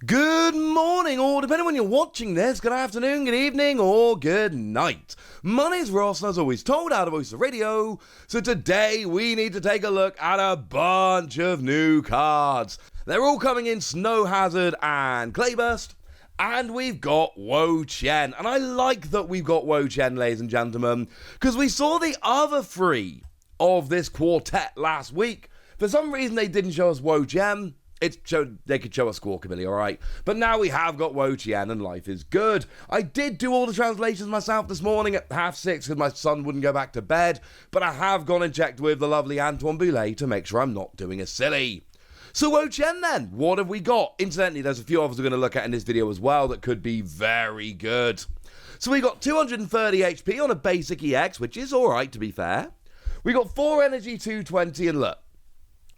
Good morning, or depending on when you're watching this, good afternoon, good evening, or good night. My name's Ross, and as always, told out of Voice of Radio. So today we need to take a look at a bunch of new cards. They're all coming in Snow Hazard and Clayburst, and we've got Wo-Chien. And I like that we've got Wo-Chien, ladies and gentlemen, because we saw the other three of this quartet last week. For some reason, they didn't show us Wo-Chien. They could show us Squawkabilly, alright? But now we have got Wo-Chien and life is good. I did do all the translations myself this morning at 6:30 because my son wouldn't go back to bed, but I have gone and checked with the lovely Antoine Boulet to make sure I'm not doing a silly. So Wo-Chien then, what have we got? Incidentally, there's a few others we're going to look at in this video as well that could be very good. So we got 230 HP on a basic EX, which is alright to be fair. We got 4 energy 220, and look,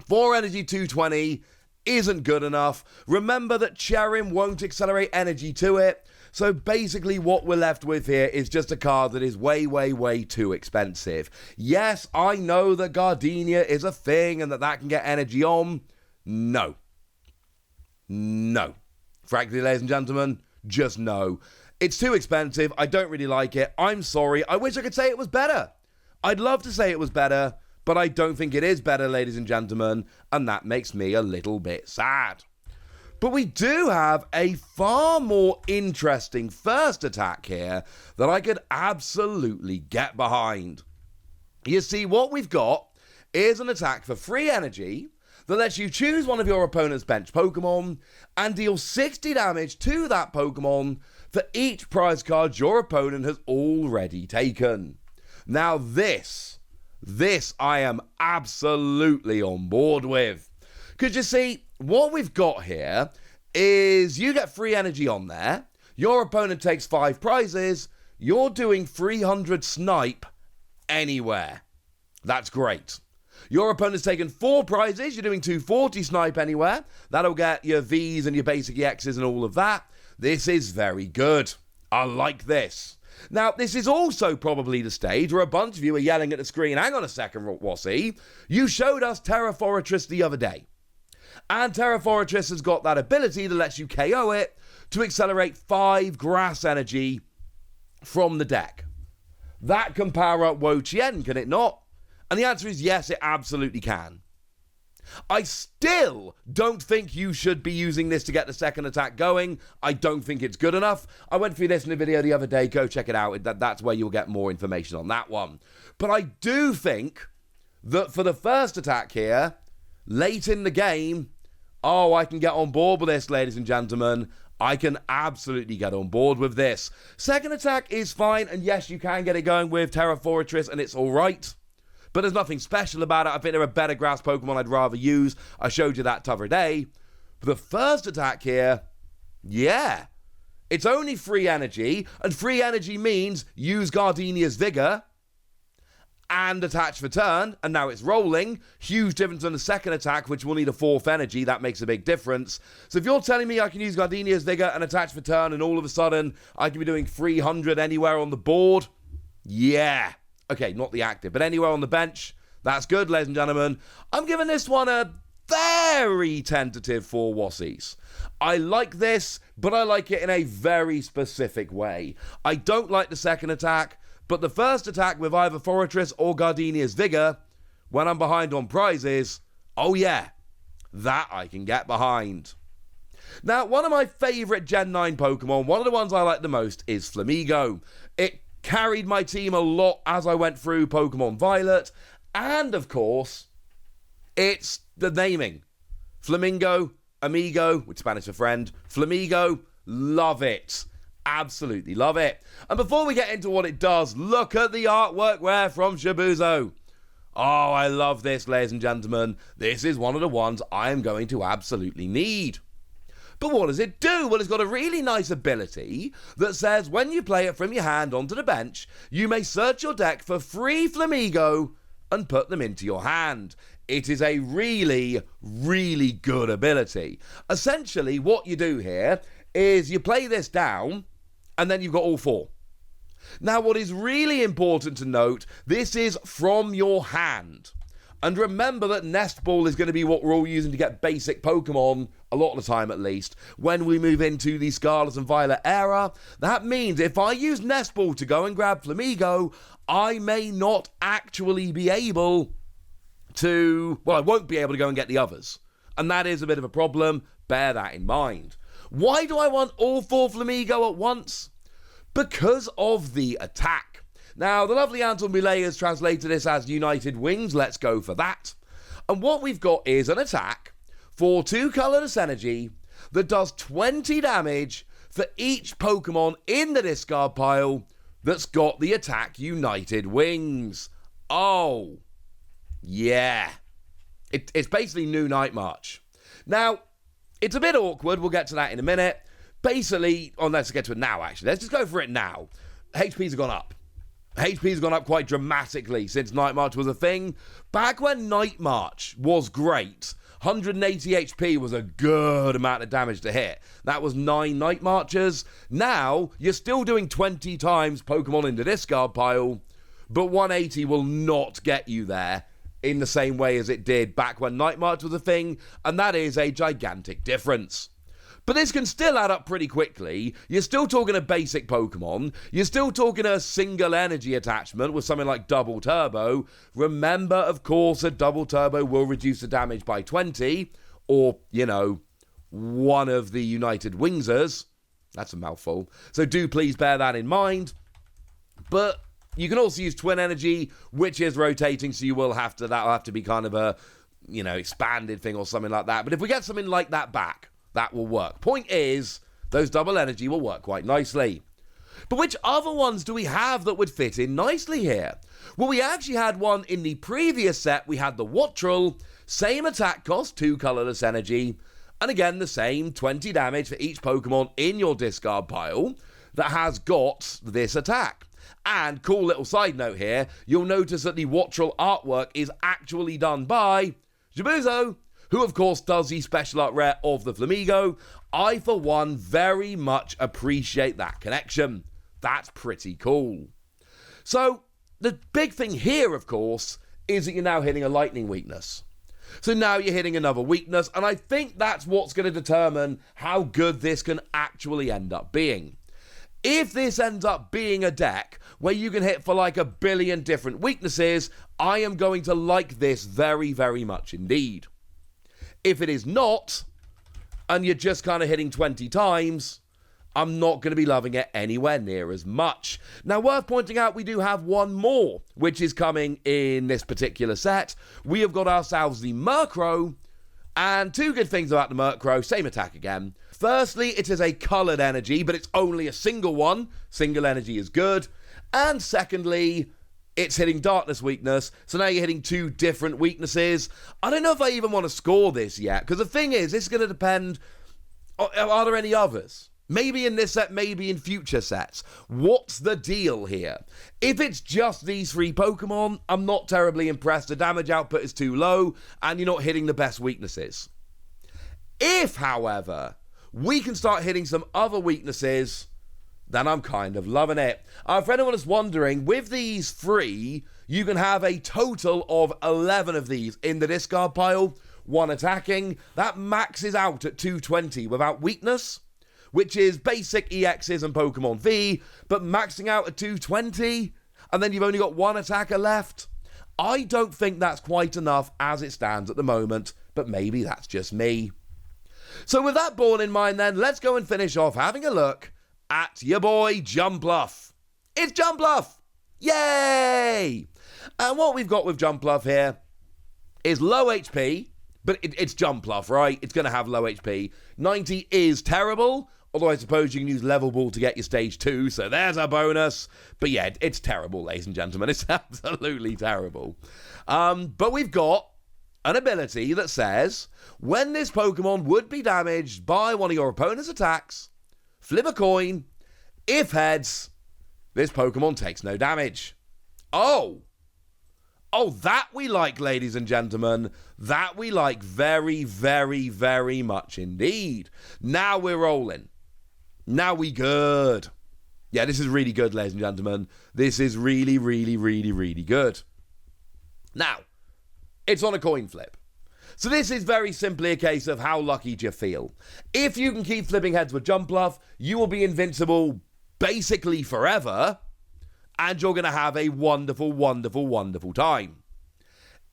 4 energy 220 isn't good enough. Remember that Cherim won't accelerate energy to it. So basically what we're left with here is just a card that is way too expensive. Yes, I know that Gardenia is a thing and that can get energy on. No. Frankly, ladies and gentlemen, just no. It's too expensive. I don't really like it. I'm sorry. I wish I could say it was better. I'd love to say it was better, but I don't think it is better, ladies and gentlemen, and that makes me a little bit sad. But we do have a far more interesting first attack here that I could absolutely get behind. You see, what we've got is an attack for free energy that lets you choose one of your opponent's bench Pokemon and deal 60 damage to that Pokemon for each prize card your opponent has already taken. Now this I am absolutely on board with. Because you see, what we've got here is you get free energy on there, your opponent takes 5 prizes, you're doing 300 snipe anywhere. That's great. Your opponent's taken 4 prizes, you're doing 240 snipe anywhere. That'll get your Vs and your basic EXs and all of that. This is very good. I like this. Now, this is also probably the stage where a bunch of you are yelling at the screen, hang on a second, Wassy, you showed us Terrafortress the other day. And Terrafortress has got that ability that lets you KO it to accelerate 5 grass energy from the deck. That can power up Wo-Chien, can it not? And the answer is yes, it absolutely can. I still don't think you should be using this to get the second attack going. I don't think it's good enough. I went through this in a video the other day. Go check it out. That's where you'll get more information on that one. But I do think that for the first attack here, late in the game, I can get on board with this, ladies and gentlemen. I can absolutely get on board with this. Second attack is fine. And yes, you can get it going with Terrafortress and it's all right. But there's nothing special about it. I think there are better grass Pokemon I'd rather use. I showed you that t'other day. But the first attack here, yeah. It's only free energy. And free energy means use Gardenia's Vigor and attach for turn. And now it's rolling. Huge difference on the second attack, which will need a 4th energy. That makes a big difference. So if you're telling me I can use Gardenia's Vigor and attach for turn and all of a sudden I can be doing 300 anywhere on the board, yeah. Okay, not the active, but anywhere on the bench. That's good, ladies and gentlemen. I'm giving this one a very tentative 4 Wassies. I like this, but I like it in a very specific way. I don't like the second attack, but the first attack with either Fortress or Gardenia's Vigor, when I'm behind on prizes, oh yeah, that I can get behind. Now, one of my favourite Gen 9 Pokemon, one of the ones I like the most, is Flamigo. It carried my team a lot as I went through Pokemon Violet. And, of course, it's the naming. Flamingo, amigo, which is Spanish for friend. Flamigo, love it. Absolutely love it. And before we get into what it does, look at the artwork we're from Shibuzo. Oh, I love this, ladies and gentlemen. This is one of the ones I am going to absolutely need. But what does it do? Well, it's got a really nice ability that says when you play it from your hand onto the bench, you may search your deck for free Flamigo and put them into your hand. It is a really good ability. Essentially, what you do here is you play this down and then you've got all 4. Now, what is really important to note, this is from your hand. And remember that Nest Ball is going to be what we're all using to get basic Pokemon, a lot of the time at least, when we move into the Scarlet and Violet era. That means if I use Nest Ball to go and grab Flamigo, I may not actually be able to... Well, I won't be able to go and get the others. And that is a bit of a problem. Bear that in mind. Why do I want all 4 Flamigo at once? Because of the attack. Now, the lovely Anton Millet has translated this as United Wings. Let's go for that. And what we've got is an attack for 2 colorless energy that does 20 damage for each Pokemon in the discard pile that's got the attack United Wings. Oh, yeah. It's basically new Night March. Now, it's a bit awkward. We'll get to that in a minute. Basically, let's get to it now, actually. Let's just go for it now. HP's have gone up. HP's gone up quite dramatically since Night March was a thing. Back when Night March was great, 180 HP was a good amount of damage to hit. That was 9 Night Marches. Now, you're still doing 20 times Pokemon in the discard pile, but 180 will not get you there in the same way as it did back when Night March was a thing, and that is a gigantic difference. But this can still add up pretty quickly. You're still talking a basic Pokemon. You're still talking a single energy attachment with something like Double Turbo. Remember, of course, a Double Turbo will reduce the damage by 20. Or, one of the United Wingsers. That's a mouthful. So do please bear that in mind. But you can also use Twin Energy, which is rotating, so that'll have to be kind of a, expanded thing or something like that. But if we get something like that back, that will work. Point is, those double energy will work quite nicely. But which other ones do we have that would fit in nicely here? Well, we actually had one in the previous set. We had the Wattrel, same attack cost, 2 colorless energy, and again, the same 20 damage for each Pokemon in your discard pile that has got this attack. And cool little side note here, you'll notice that the Wattrel artwork is actually done by Jabuzo, who of course does the special art rare of the Flamigo. I, for one, very much appreciate that connection. That's pretty cool. So, the big thing here, of course, is that you're now hitting a lightning weakness. So now you're hitting another weakness, and I think that's what's going to determine how good this can actually end up being. If this ends up being a deck where you can hit for like 1 billion different weaknesses, I am going to like this very, very much indeed. If it is not, and you're just kind of hitting 20 times, I'm not going to be loving it anywhere near as much. Now, worth pointing out, we do have one more, which is coming in this particular set. We have got ourselves the Murkrow, and 2 good things about the Murkrow, same attack again. Firstly, it is a coloured energy, but it's only a single one. Single energy is good. And secondly, it's hitting darkness weakness, so now you're hitting 2 different weaknesses. I don't know if I even want to score this yet, because the thing is, this is going to depend, are there any others? Maybe in this set, maybe in future sets. What's the deal here? If it's just these 3 Pokemon, I'm not terribly impressed. The damage output is too low, and you're not hitting the best weaknesses. If, however, we can start hitting some other weaknesses, then I'm kind of loving it. For anyone that's wondering, with these 3, you can have a total of 11 of these in the discard pile, 1 attacking. That maxes out at 220 without weakness, which is basic EXs and Pokemon V, but maxing out at 220, and then you've only got 1 attacker left. I don't think that's quite enough as it stands at the moment, but maybe that's just me. So with that borne in mind then, let's go and finish off having a look at your boy Jumpluff. It's Jumpluff! Yay! And what we've got with Jumpluff here is low HP, but it's Jumpluff, right? It's going to have low HP. 90 is terrible, although I suppose you can use Level Ball to get your stage 2, so there's a bonus. But yeah, it's terrible, ladies and gentlemen. It's absolutely terrible. But we've got an ability that says, when this Pokemon would be damaged by one of your opponent's attacks, flip a coin. If heads, this Pokemon takes no damage. Oh, that we like, ladies and gentlemen. That we like very, very, very much indeed. Now we're rolling. Now we good. Yeah, this is really good, ladies and gentlemen. This is really, really, really, really good. Now, It's on a coin flip. So this is very simply a case of how lucky do you feel. If you can keep flipping heads with Jump Bluff, you will be invincible basically forever, and you're going to have a wonderful, wonderful, wonderful time.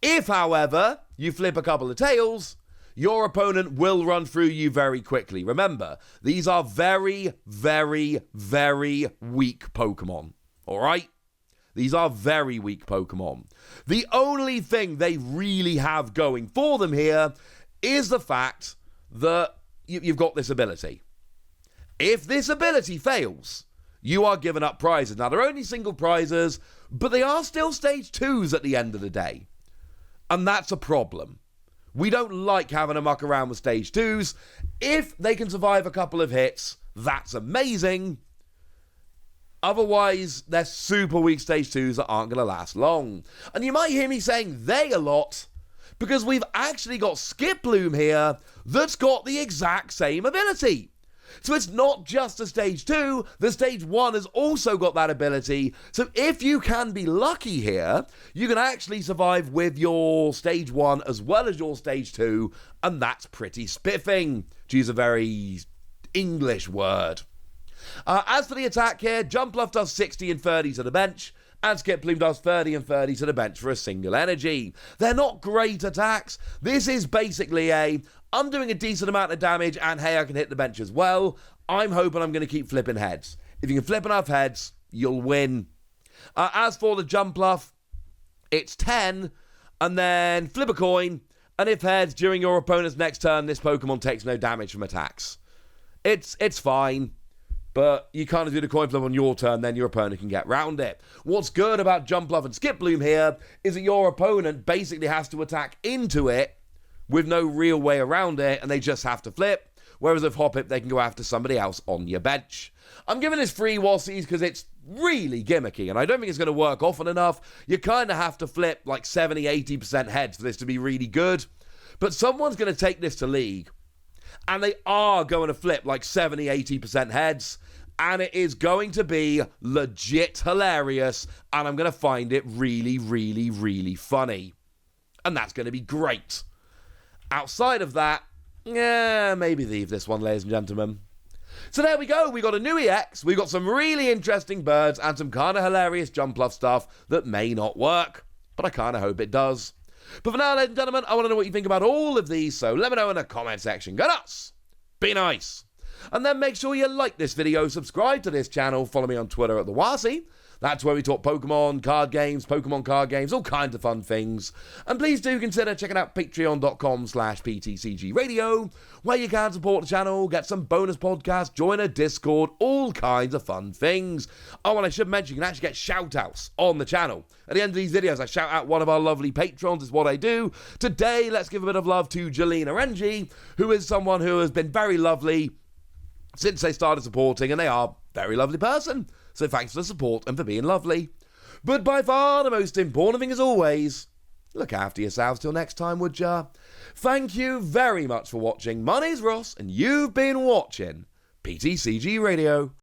If, however, you flip a couple of tails, your opponent will run through you very quickly. Remember, these are very, very, very weak Pokemon. All right? These are very weak Pokemon. The only thing they really have going for them here is the fact that you've got this ability. If this ability fails, you are giving up prizes. Now, they're only single prizes, but they are still stage 2s at the end of the day. And that's a problem. We don't like having to muck around with stage 2s. If they can survive a couple of hits, that's amazing. Otherwise, they're super weak stage 2s that aren't going to last long. And you might hear me saying they a lot, because we've actually got Skiploom here that's got the exact same ability. So it's not just a stage 2, the stage 1 has also got that ability. So if you can be lucky here, you can actually survive with your stage 1 as well as your stage 2, and that's pretty spiffing, to use a very English word. As for the attack here, Jump Bluff does 60 and 30 to the bench, and Skiploom does 30 and 30 to the bench for a single energy. They're not great attacks. This is basically I'm doing a decent amount of damage, and hey, I can hit the bench as well. I'm hoping I'm going to keep flipping heads. If you can flip enough heads, you'll win. As for the Jump Bluff, it's 10, and then flip a coin, and if heads, during your opponent's next turn, this Pokemon takes no damage from attacks. It's fine. But you kind of do the coin flip on your turn, then your opponent can get round it. What's good about Jump Bluff and Skiploom here is that your opponent basically has to attack into it with no real way around it, and they just have to flip. Whereas with Hoppip, they can go after somebody else on your bench. I'm giving this free Wossies because it's really gimmicky, and I don't think it's going to work often enough. You kind of have to flip like 70-80% heads for this to be really good. But someone's going to take this to League, and they are going to flip like 70-80% heads, and it is going to be legit hilarious, and I'm going to find it really, really, really funny. And that's going to be great. Outside of that, maybe leave this one, ladies and gentlemen. So there we go. We got a new EX, we got some really interesting birds, and some kind of hilarious Jump Bluff stuff that may not work, but I kind of hope it does. But for now, ladies and gentlemen, I want to know what you think about all of these, so let me know in the comment section. Go nuts! Be nice! And then make sure you like this video, subscribe to this channel, follow me on Twitter at the WoChien. That's where we talk Pokemon card games, all kinds of fun things. And please do consider checking out patreon.com/PTCG Radio, where you can support the channel, get some bonus podcasts, join a Discord, all kinds of fun things. Oh, and I should mention, you can actually get shout-outs on the channel. At the end of these videos, I shout out one of our lovely patrons, is what I do. Today, let's give a bit of love to Jelena Renji, who is someone who has been very lovely since they started supporting, and they are a very lovely person. So thanks for the support and for being lovely. But by far the most important thing, as always, look after yourselves till next time, would ya? Thank you very much for watching. My name's Ross, and you've been watching PTCG Radio.